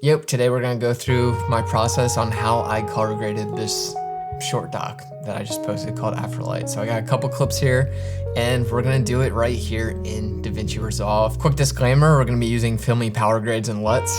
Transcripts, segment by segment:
Yep, today we're gonna go through my process on how I color graded this short doc that I just posted called Afterlight. So I got a couple clips here and we're gonna do it right here in DaVinci Resolve. Quick disclaimer, we're gonna be using Filmy power grades and LUTs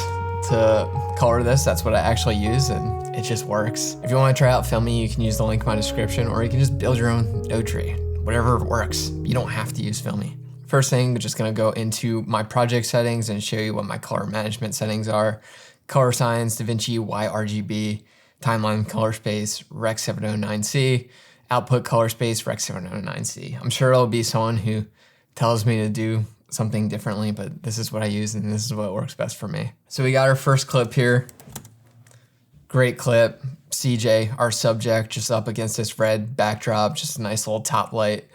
to color this. That's what I actually use and it just works. If you wanna try out Filmy, you can use the link in my description or you can just build your own node tree. Whatever works, you don't have to use Filmy. First thing, we're just gonna go into my project settings and show you what my color management settings are. Color science, DaVinci YRGB, timeline color space, Rec 709C, output color space, Rec 709C. I'm sure it'll be someone who tells me to do something differently, but this is what I use and this is what works best for me. So we got our first clip here. Great clip. CJ, our subject, just up against this red backdrop, just a nice little top light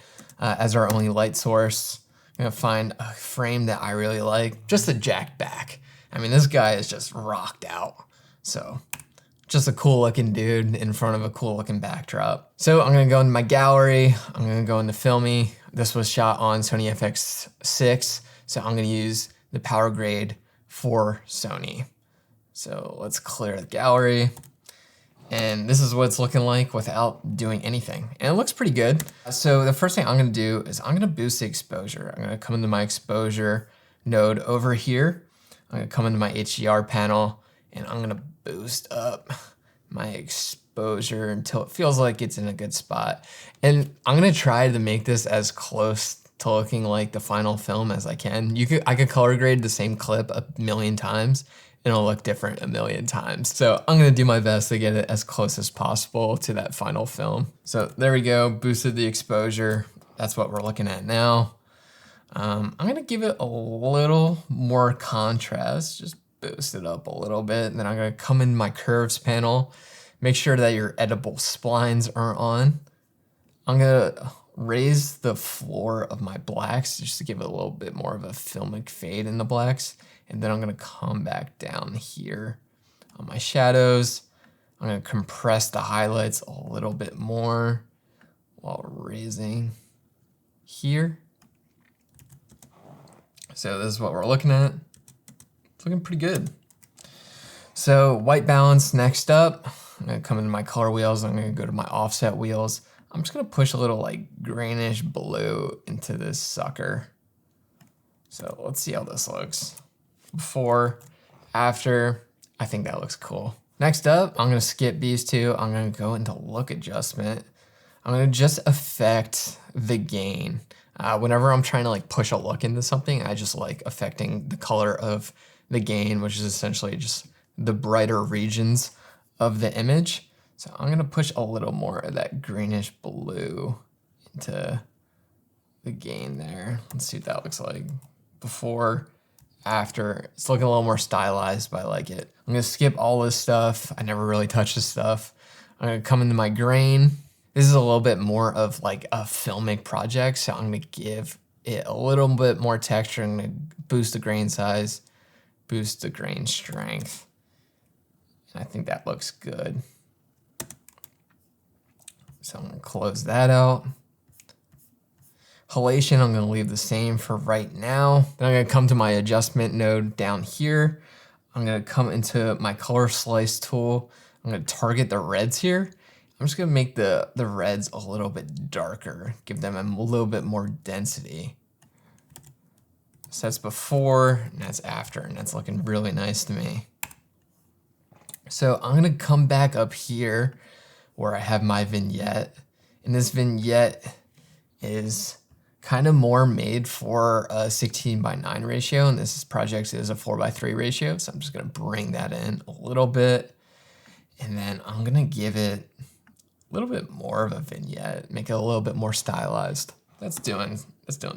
as our only light source. I'm gonna find a frame that I really like, just a jacked back. I mean, this guy is just rocked out. So just a cool looking dude in front of a cool looking backdrop. So I'm gonna go into my gallery. I'm gonna go into Filmy. This was shot on Sony FX6. So I'm gonna use the power grade for Sony. So let's clear the gallery. And this is what it's looking like without doing anything. And it looks pretty good. So the first thing I'm gonna do is I'm gonna boost the exposure. I'm gonna come into my exposure node over here. I'm gonna come into my HDR panel and I'm gonna boost up my exposure until it feels like it's in a good spot. And I'm gonna try to make this as close to looking like the final film as I can. I could color grade the same clip a million times and it'll look different a million times. So I'm gonna do my best to get it as close as possible to that final film. So there we go, boosted the exposure. That's what we're looking at now. I'm gonna give it a little more contrast, just boost it up a little bit. And then I'm gonna come in my curves panel, make sure that your editable splines are on. I'm gonna raise the floor of my blacks just to give it a little bit more of a filmic fade in the blacks. And then I'm gonna come back down here on my shadows. I'm gonna compress the highlights a little bit more while raising here. So this is what we're looking at. It's looking pretty good. So white balance next up. I'm gonna come into my color wheels. I'm gonna go to my offset wheels. I'm just gonna push a little like greenish blue into this sucker. So let's see how this looks. Before, after, I think that looks cool. Next up, I'm gonna skip these two. I'm gonna go into look adjustment. I'm gonna just affect the gain. Whenever I'm trying to like push a look into something, I just like affecting the color of the gain, which is essentially just the brighter regions of the image. So I'm gonna push a little more of that greenish blue into the gain there. Let's see what that looks like. Before, after, it's looking a little more stylized, but I like it. I'm gonna skip all this stuff. I never really touch this stuff. I'm gonna come into my grain. This is a little bit more of like a filmic project, so I'm gonna give it a little bit more texture. I'm gonna boost the grain size, boost the grain strength. And I think that looks good. So I'm gonna close that out. Halation, I'm gonna leave the same for right now. Then I'm gonna come to my adjustment node down here. I'm gonna come into my color slice tool. I'm gonna target the reds here. I'm just gonna make the reds a little bit darker, give them a little bit more density. So that's before and that's after, and that's looking really nice to me. So I'm gonna come back up here where I have my vignette. And this vignette is kind of more made for a 16:9 ratio, and this project is a 4:3 ratio. So I'm just gonna bring that in a little bit. And then I'm gonna give it a little bit more of a vignette, make it a little bit more stylized. That's doing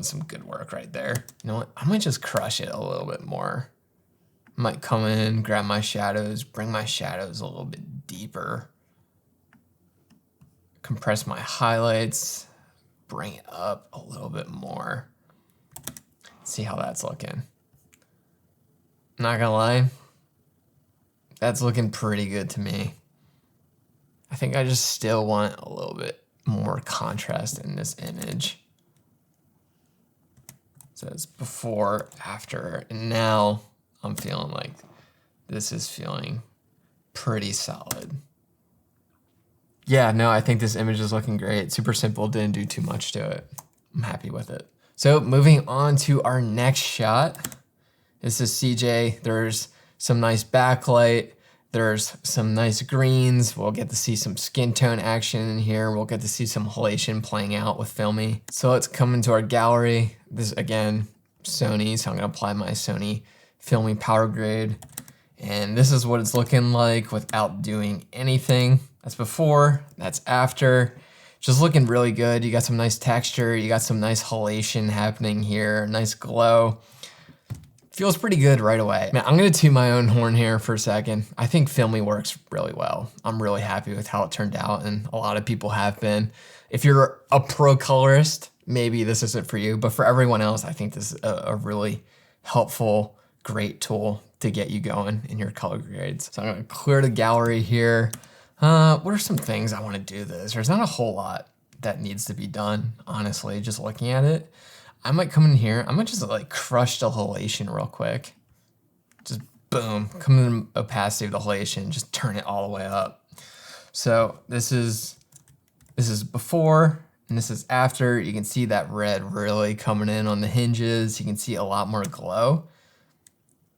some good work right there. You know what, I might just crush it a little bit more. I might come in, grab my shadows, bring my shadows a little bit deeper. Compress my highlights, bring it up a little bit more. See how that's looking. Not gonna lie, that's looking pretty good to me. I think I just still want a little bit more contrast in this image. So it's before, after, and now I'm feeling like this is feeling pretty solid. Yeah, no, I think this image is looking great. Super simple, didn't do too much to it. I'm happy with it. So moving on to our next shot. This is CJ. There's some nice backlight. There's some nice greens. We'll get to see some skin tone action in here. We'll get to see some halation playing out with Filmy. So let's come into our gallery. This again, Sony, so I'm gonna apply my Sony Filmy Power Grade. And this is what it's looking like without doing anything. That's before, that's after. Just looking really good. You got some nice texture. You got some nice halation happening here. Nice glow. Feels pretty good right away. Man, I'm gonna toot my own horn here for a second. I think Filmy works really well. I'm really happy with how it turned out, and a lot of people have been. If you're a pro colorist, maybe this isn't for you, but for everyone else, I think this is a really helpful, great tool to get you going in your color grades. So I'm gonna clear the gallery here. What are some things I wanna do this? There's not a whole lot that needs to be done, honestly, just looking at it. I might come in here, I might just like crush the halation real quick. Just boom, come in the opacity of the halation, just turn it all the way up. So this is before and this is after. You can see that red really coming in on the hinges. You can see a lot more glow.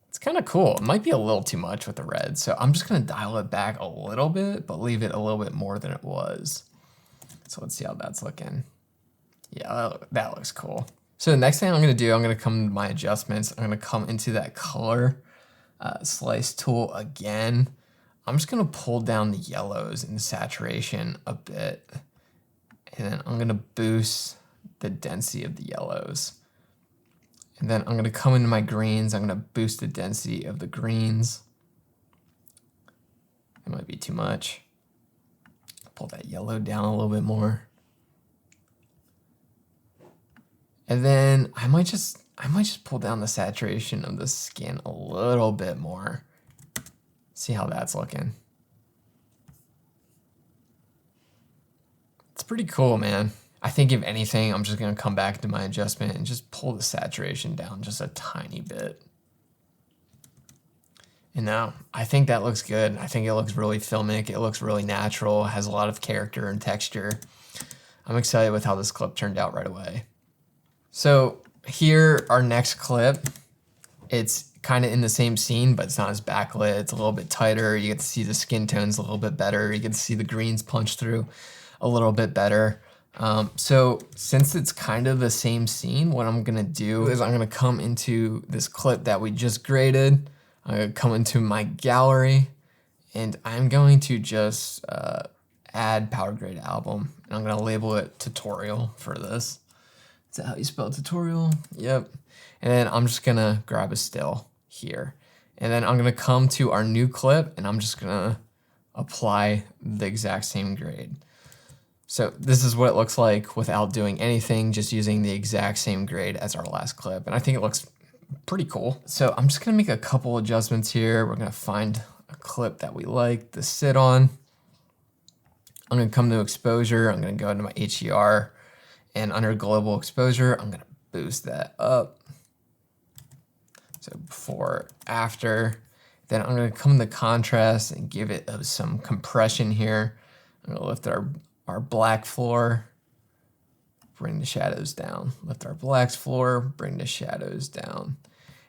It's kind of cool. It might be a little too much with the red, so I'm just gonna dial it back a little bit, but leave it a little bit more than it was. So let's see how that's looking. Yeah, that looks cool. So the next thing I'm gonna do, I'm gonna come to my adjustments. I'm gonna come into that color slice tool again. I'm just gonna pull down the yellows and the saturation a bit. And then I'm gonna boost the density of the yellows. And then I'm gonna come into my greens. I'm gonna boost the density of the greens. It might be too much. Pull that yellow down a little bit more. And then I might just pull down the saturation of the skin a little bit more. See how that's looking. It's pretty cool, man. I think if anything, I'm just gonna come back to my adjustment and just pull the saturation down just a tiny bit. And now, I think that looks good. I think it looks really filmic. It looks really natural, has a lot of character and texture. I'm excited with how this clip turned out right away. So here, our next clip, it's kind of in the same scene, but it's not as backlit. It's a little bit tighter. You get to see the skin tones a little bit better. You get to see the greens punch through a little bit better. So since it's kind of the same scene, what I'm gonna do is I'm gonna come into this clip that we just graded. I'm gonna come into my gallery and I'm going to just add Power Grade Album. And I'm gonna label it tutorial for this. Is that how you spell tutorial? Yep. And then I'm just gonna grab a still here. And then I'm gonna come to our new clip and I'm just gonna apply the exact same grade. So this is what it looks like without doing anything, just using the exact same grade as our last clip. And I think it looks pretty cool. So I'm just gonna make a couple adjustments here. We're gonna find a clip that we like to sit on. I'm gonna come to exposure. I'm gonna go into my HDR and under global exposure, I'm gonna boost that up. So before, after, then I'm gonna come to contrast and give it some compression here. I'm gonna lift our black floor, bring the shadows down. Lift our blacks floor, bring the shadows down.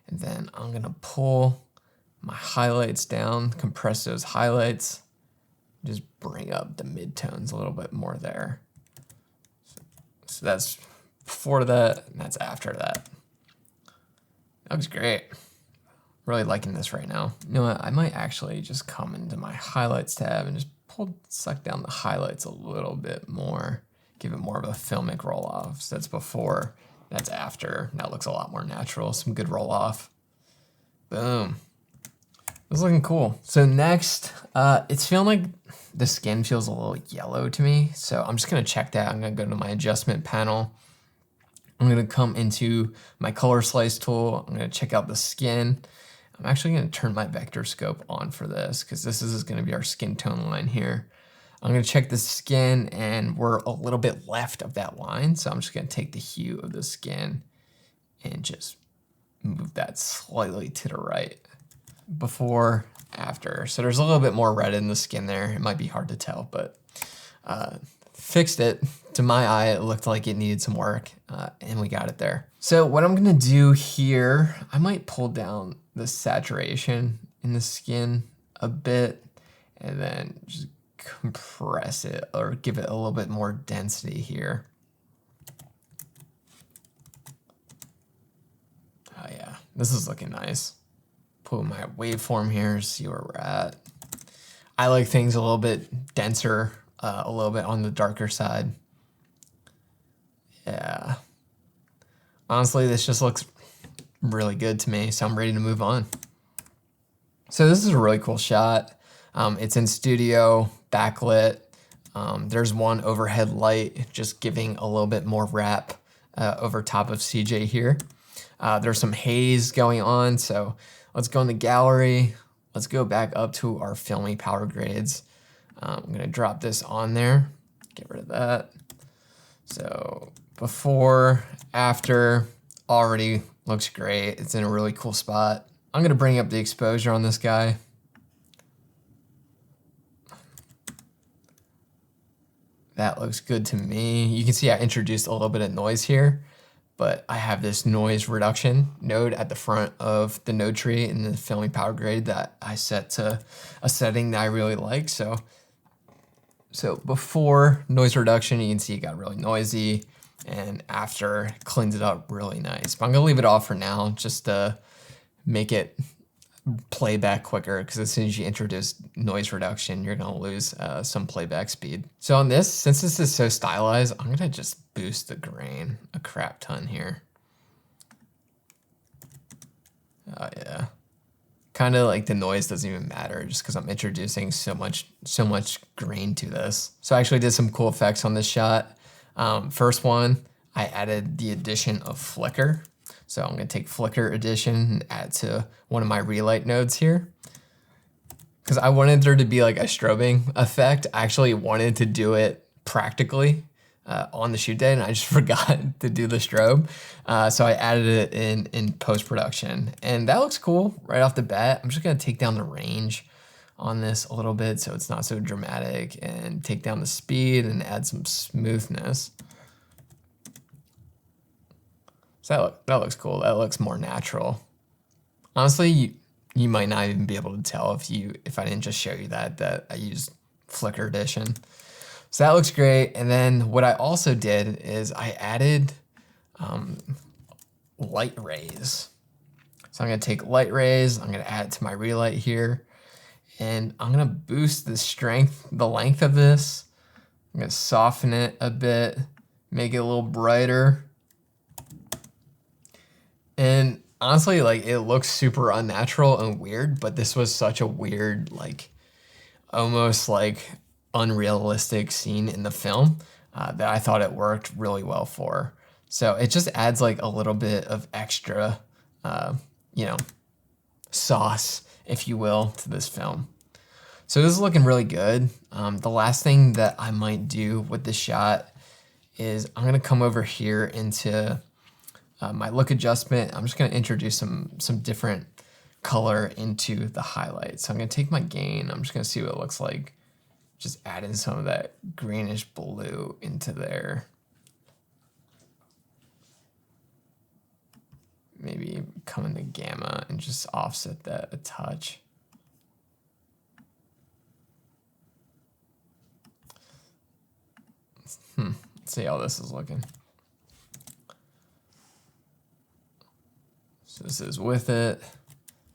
And then I'm gonna pull my highlights down, compress those highlights, just bring up the midtones a little bit more there. So that's before that, and that's after that. That looks great. Really liking this right now. You know what, I might actually just come into my highlights tab and just suck down the highlights a little bit more, give it more of a filmic roll off. So that's before, that's after. That looks a lot more natural, some good roll off. Boom. It's looking cool. So next, it's feeling like the skin feels a little yellow to me. So I'm just gonna check that. I'm gonna go to my adjustment panel. I'm gonna come into my color slice tool. I'm gonna check out the skin. I'm actually gonna turn my vector scope on for this because this is gonna be our skin tone line here. I'm gonna check the skin and we're a little bit left of that line. So I'm just gonna take the hue of the skin and just move that slightly to the right. before, after. So there's a little bit more red in the skin there. It might be hard to tell, but fixed it. To my eye, it looked like it needed some work, and we got it there. So what I'm gonna do here, I might pull down the saturation in the skin a bit and then just compress it or give it a little bit more density here. Oh yeah, this is looking nice. Put my waveform here, see where we're at. I like things a little bit denser, a little bit on the darker side. Yeah. Honestly, this just looks really good to me, so I'm ready to move on. So this is a really cool shot. It's in studio, backlit. There's one overhead light just giving a little bit more wrap over top of CJ here. There's some haze going on, so let's go in the gallery. Let's go back up to our filmy power grades. I'm gonna drop this on there, get rid of that. So before, after, already looks great. It's in a really cool spot. I'm gonna bring up the exposure on this guy. That looks good to me. You can see I introduced a little bit of noise here, but I have this noise reduction node at the front of the node tree in the filmy power grade that I set to a setting that I really like. So before noise reduction, you can see it got really noisy, and after cleans it up really nice. But I'm gonna leave it off for now just to make it play back quicker, because as soon as you introduce noise reduction, you're gonna lose some playback speed. So on this, since this is so stylized, I'm gonna just boost the grain a crap ton here. Oh yeah. Kind of like the noise doesn't even matter just because I'm introducing so much grain to this. So I actually did some cool effects on this shot. First one, I added the addition of flicker. So I'm gonna take flicker addition and add to one of my relight nodes here. Because I wanted there to be like a strobing effect. I actually wanted to do it practically on the shoot day, and I just forgot to do the strobe. So I added it in post-production, and that looks cool right off the bat. I'm just gonna take down the range on this a little bit so it's not so dramatic, and take down the speed and add some smoothness. So that looks cool. That looks more natural. Honestly, you might not even be able to tell if I didn't just show you that I used flicker addition. So that looks great. And then what I also did is I added light rays. So I'm gonna take light rays, I'm gonna add it to my relight here, and I'm gonna boost the strength, the length of this. I'm gonna soften it a bit, make it a little brighter. And honestly, like, it looks super unnatural and weird, but this was such a weird, like, almost like unrealistic scene in the film that I thought it worked really well for. So it just adds like a little bit of extra, you know, sauce, if you will, to this film. So this is looking really good. The last thing that I might do with this shot is I'm gonna come over here into my look adjustment. I'm just gonna introduce some different color into the highlights. So I'm gonna take my gain. I'm just gonna see what it looks like. Just add in some of that greenish blue into there. Maybe come into gamma and just offset that a touch. Let's see how this is looking. So this is with it.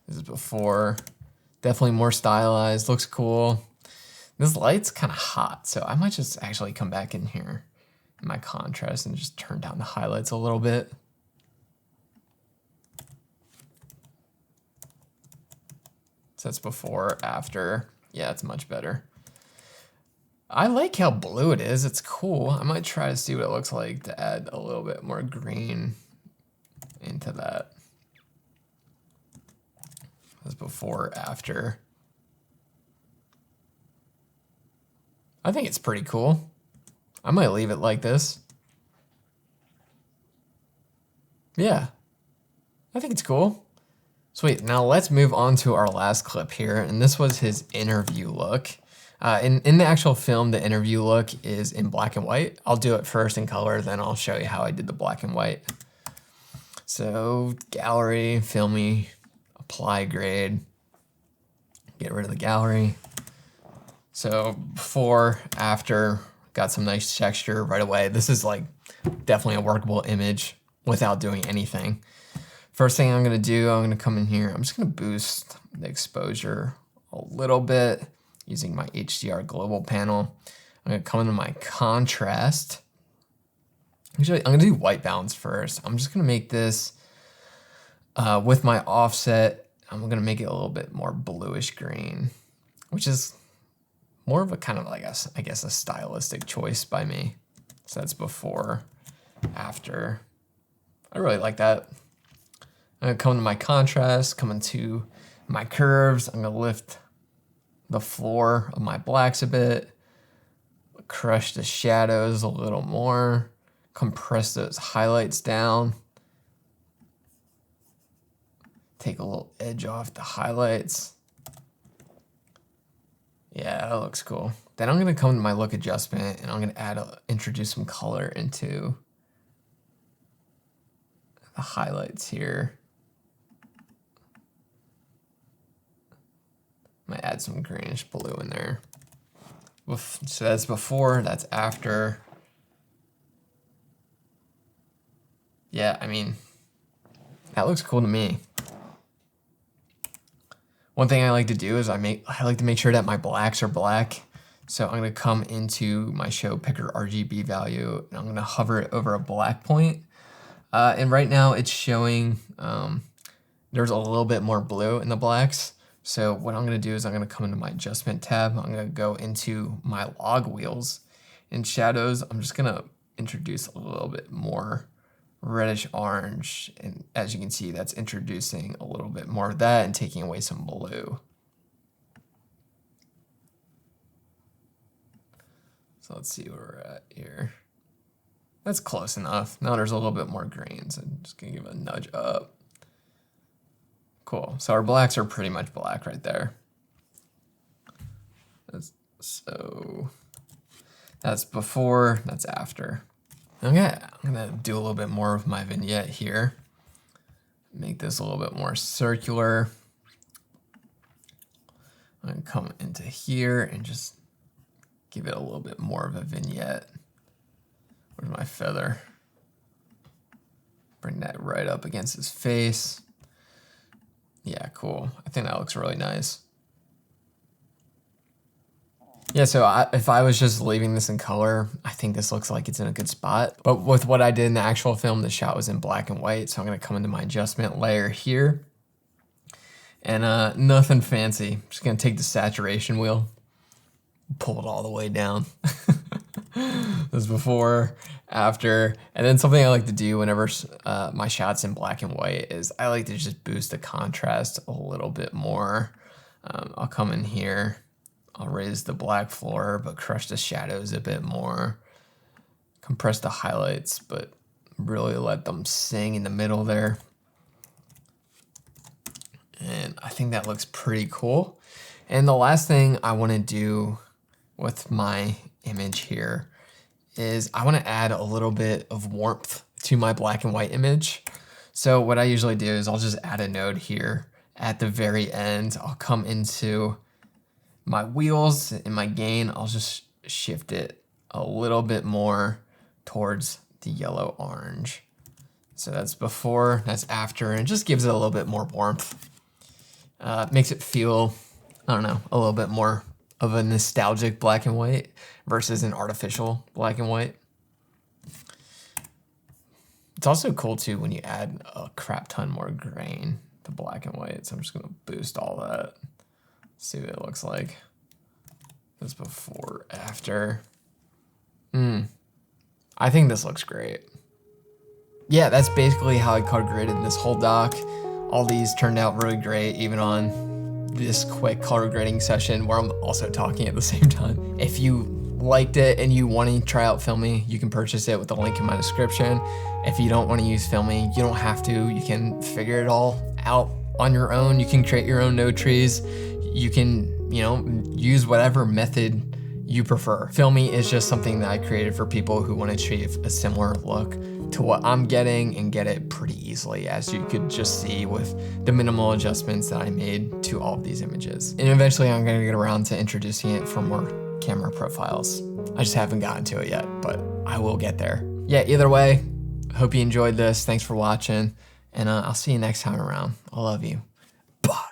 This is before. Definitely more stylized, looks cool. This light's kind of hot, so I might just actually come back in here in my contrast and just turn down the highlights a little bit. So that's before, after. Yeah, it's much better. I like how blue it is. It's cool. I might try to see what it looks like to add a little bit more green into that. That's before, after. I think it's pretty cool. I might leave it like this. Yeah, I think it's cool. Sweet, now let's move on to our last clip here, and this was his interview look. In the actual film, the interview look is in black and white. I'll do it first in color, then I'll show you how I did the black and white. So gallery, filmy, apply grade, get rid of the gallery. So before, after, got some nice texture right away. This is like definitely a workable image without doing anything. First thing I'm gonna do, I'm gonna come in here, I'm just gonna boost the exposure a little bit using my HDR global panel. I'm gonna come into my contrast. Actually, I'm gonna do white balance first. I'm just gonna make this, with my offset, I'm gonna make it a little bit more bluish green, which is more of a kind of like I guess a stylistic choice by me. So that's before, after. I really like that. I'm gonna come to my contrast, come into my curves. I'm gonna lift the floor of my blacks a bit, crush the shadows a little more, compress those highlights down, take a little edge off the highlights. Yeah, that looks cool. Then I'm gonna come to my look adjustment and I'm gonna introduce some color into the highlights here. Might add some greenish blue in there. So that's before, that's after. Yeah, I mean, that looks cool to me. One thing I like to do is I like to make sure that my blacks are black. So I'm gonna come into my show picker RGB value and I'm gonna hover it over a black point. And right now it's showing, there's a little bit more blue in the blacks. So what I'm gonna do is I'm gonna come into my adjustment tab. I'm gonna go into my log wheels. In shadows, I'm just gonna introduce a little bit more reddish orange. And as you can see, that's introducing a little bit more of that and taking away some blue. So let's see where we're at here. That's close enough. Now there's a little bit more green, so I'm just gonna give it a nudge up. Cool, so our blacks are pretty much black right there. So that's before, that's after. Okay, I'm gonna do a little bit more of my vignette here. Make this a little bit more circular. I'm gonna come into here and just give it a little bit more of a vignette. Where's my feather? Bring that right up against his face. Yeah, cool. I think that looks really nice. Yeah, so if I was just leaving this in color, I think this looks like it's in a good spot. But with what I did in the actual film, the shot was in black and white. So I'm gonna come into my adjustment layer here. And nothing fancy. I'm just gonna take the saturation wheel, pull it all the way down. This is before, after, and then something I like to do whenever my shot's in black and white is I like to just boost the contrast a little bit more. I'll come in here, I'll raise the black floor, but crush the shadows a bit more. Compress the highlights, but really let them sing in the middle there. And I think that looks pretty cool. And the last thing I want to do with my image here is I want to add a little bit of warmth to my black and white image. So what I usually do is I'll just add a node here at the very end. I'll come into my wheels and my gain. I'll just shift it a little bit more towards the yellow orange. So that's before, that's after, and it just gives it a little bit more warmth. Makes it feel, I don't know, a little bit more of a nostalgic black and white versus an artificial black and white. It's also cool too when you add a crap ton more grain to black and white. So I'm just gonna boost all that. See what it looks like. This before, after. I think this looks great. Yeah, that's basically how I color graded this whole doc. All these turned out really great, even on this quick color grading session where I'm also talking at the same time. If you liked it and you want to try out Filmy, you can purchase it with the link in my description. If you don't want to use Filmy, you don't have to. You can figure it all out on your own. You can create your own node trees. You can, use whatever method you prefer. Filmy is just something that I created for people who want to achieve a similar look to what I'm getting and get it pretty easily, as you could just see with the minimal adjustments that I made to all of these images. And eventually I'm going to get around to introducing it for more camera profiles. I just haven't gotten to it yet, but I will get there. Yeah, either way, hope you enjoyed this. Thanks for watching, and I'll see you next time around. I love you.